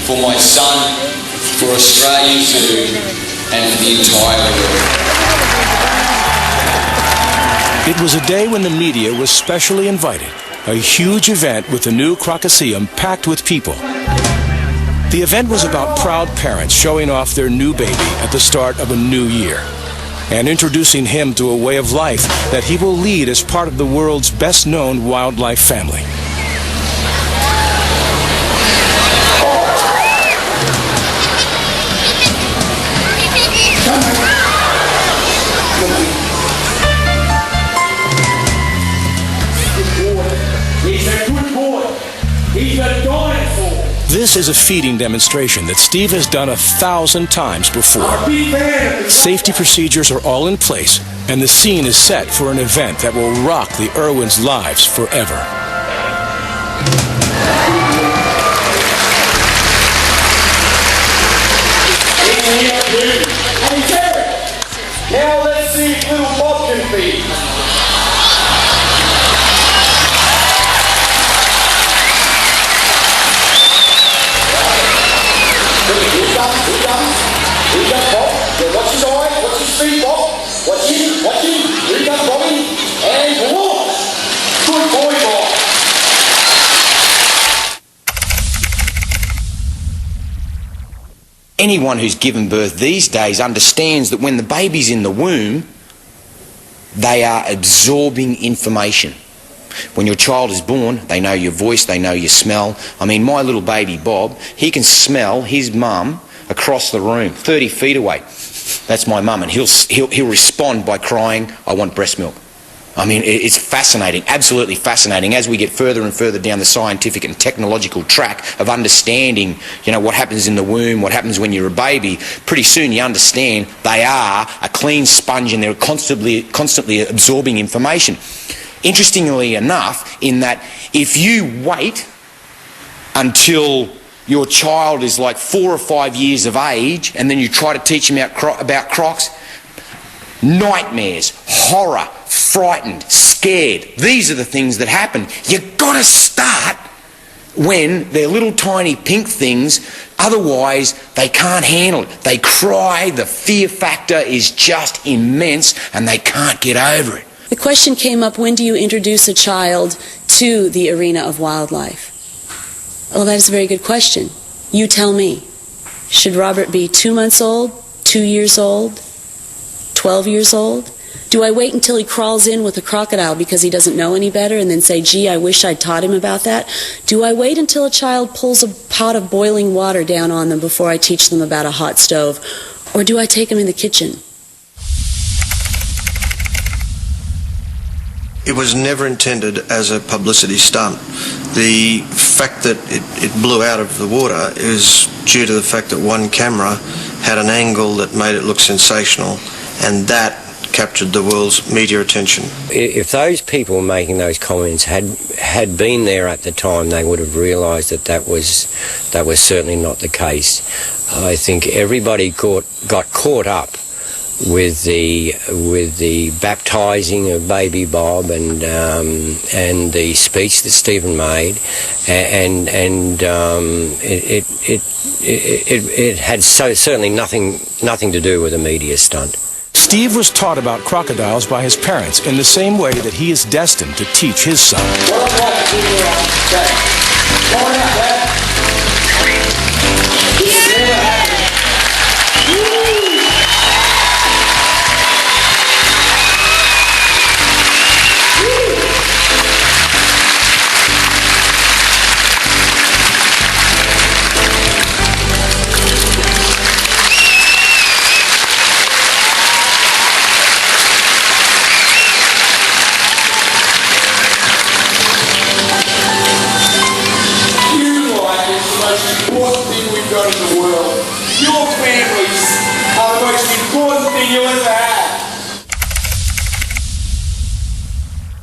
for my son, for Australian food, and for the entire world. It was a day when the media was specially invited, a huge event with the new Crocodile packed with people. The event was about proud parents showing off their new baby at the start of a new year and introducing him to a way of life that he will lead as part of the world's best-known wildlife family. This is a feeding demonstration that Steve has done 1,000 times before. Safety procedures are all in place, and the scene is set for an event that will rock the Irwins' lives forever. Hey, Terri, now let's see if little Bob can feed. Watch his eye, watch his feet, Bob. Watch him. Here he comes, Bobby. And walk. Good boy, Bob. Anyone who's given birth these days understands that when the baby's in the womb, they are absorbing information. When your child is born, they know your voice, they know your smell. I mean, my little baby Bob, he can smell his mum across the room, 30 feet away. That's my mum, and he'll respond by crying, "I want breast milk." I mean, it's fascinating, absolutely fascinating. As we get further and further down the scientific and technological track of understanding, what happens in the womb, what happens when you're a baby, pretty soon you understand they are a clean sponge and they're constantly absorbing information. Interestingly enough, in that if you wait until your child is like 4 or 5 years of age and then you try to teach them about crocs, nightmares, horror, frightened, scared, these are the things that happen. You've got to start when they're little tiny pink things, otherwise they can't handle it. They cry, the fear factor is just immense and they can't get over it. The question came up, when do you introduce a child to the arena of wildlife? Well, that is a very good question. You tell me. Should Robert be 2 months old, 2 years old, 12 years old? Do I wait until he crawls in with a crocodile because he doesn't know any better and then say, gee, I wish I'd taught him about that? Do I wait until a child pulls a pot of boiling water down on them before I teach them about a hot stove? Or do I take them in the kitchen? It was never intended as a publicity stunt. The fact that it blew out of the water is due to the fact that one camera had an angle that made it look sensational, and that captured the world's media attention. If those people making those comments had been there at the time, they would have realised that was certainly not the case. I think everybody got caught up with the baptising of baby Bob and the speech that Stephen made, and it had certainly nothing to do with a media stunt. Steve was taught about crocodiles by his parents in the same way that he is destined to teach his son.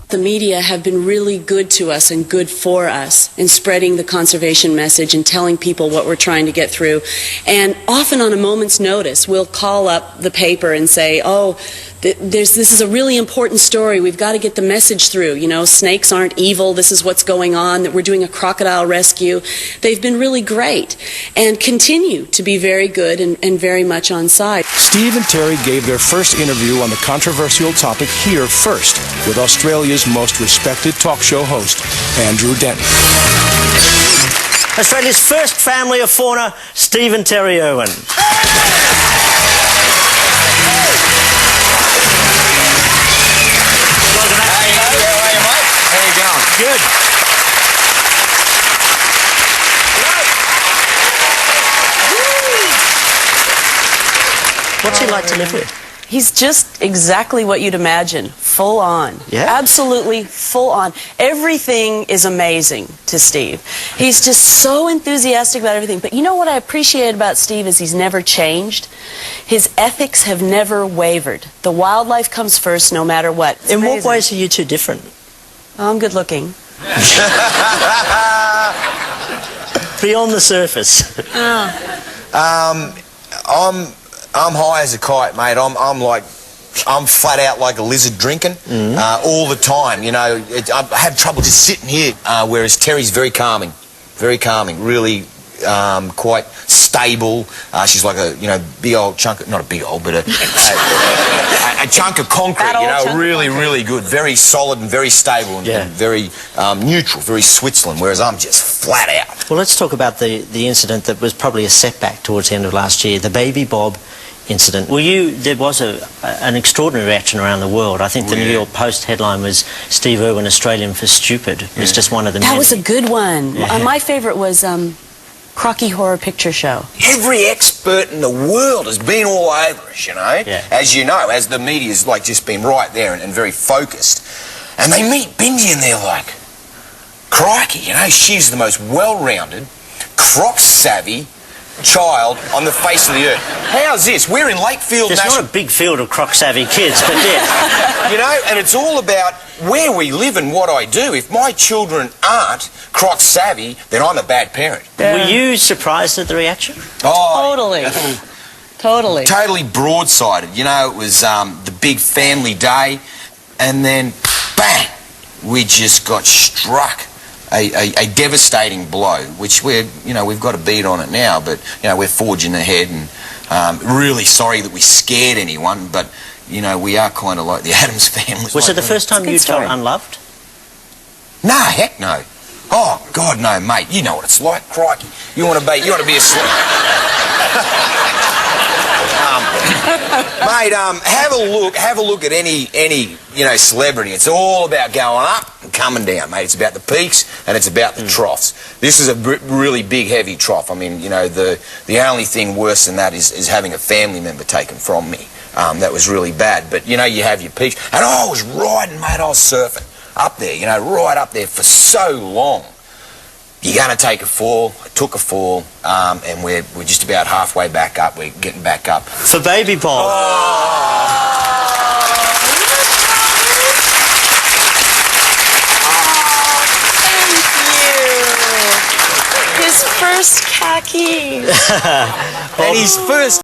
The media have been really good to us and good for us in spreading the conservation message and telling people what we're trying to get through. And often on a moment's notice, we'll call up the paper and say, oh, this is a really important story. We've got to get the message through. You know, snakes aren't evil. This is what's going on, that we're doing a crocodile rescue. They've been really great and continue to be very good and very much on side. Steve and Terri gave their first interview on the controversial topic here first with Australia's most respected talk show host, Andrew Denton. Australia's first family of fauna, Steve and Terri Irwin. Good. What's he like to live with? He's just exactly what you'd imagine. Full on. Yeah? Absolutely full on. Everything is amazing to Steve. He's just so enthusiastic about everything. But you know what I appreciate about Steve is he's never changed. His ethics have never wavered. The wildlife comes first no matter what. It's In amazing. what ways are you two different? I'm good looking. Beyond the surface. I'm high as a kite, mate. I'm flat out like a lizard drinking all the time. You know, I have trouble just sitting here. Whereas Terry's very calming, really quite stable. She's like a big old chunk of, not a big old, but a chunk of concrete. You know, really good, very solid and very stable and very neutral, very Switzerland. Whereas I'm just flat out. Well, let's talk about the incident that was probably a setback towards the end of last year, the Baby Bob incident. Well, there was an extraordinary reaction around the world. I think the New York Post headline was "Steve Irwin, Australian for Stupid." It was just one of the many. That was a good one. My favorite was Crocky Horror Picture Show. Every expert in the world has been all over us, you know. Yeah. As the media's like just been right there and very focused. And they meet Bindi and they're like, crikey, you know, she's the most well-rounded, croc-savvy child on the face of the earth. How's this? We're in Lakefield There's National... not a big field of croc-savvy kids, but yeah. You know, and it's all about where we live and what I do. If my children aren't croc-savvy, then I'm a bad parent. Were you surprised at the reaction? Oh, Totally. Totally broadsided. You know, it was the big family day, and then, bang, we just got struck. A devastating blow, which we've got a beat on it now, but we're forging ahead, and really sorry that we scared anyone, but we are kind of like the Addams family. Was it the first time you felt unloved? No, heck no. Oh God, no, mate. You know what it's like, crikey. You want to be a mate, have a look at any celebrity. It's all about going up and coming down, mate. It's about the peaks and it's about the troughs. This is a really big, heavy trough. I mean, the only thing worse than that is having a family member taken from me. That was really bad. But you have your peaks, and I was riding, mate. I was surfing up there, right up there for so long. You're going to take a fall. I took a fall, and we're just about halfway back up. We're getting back up. For Baby Bob. Thank you. His first khaki. And his first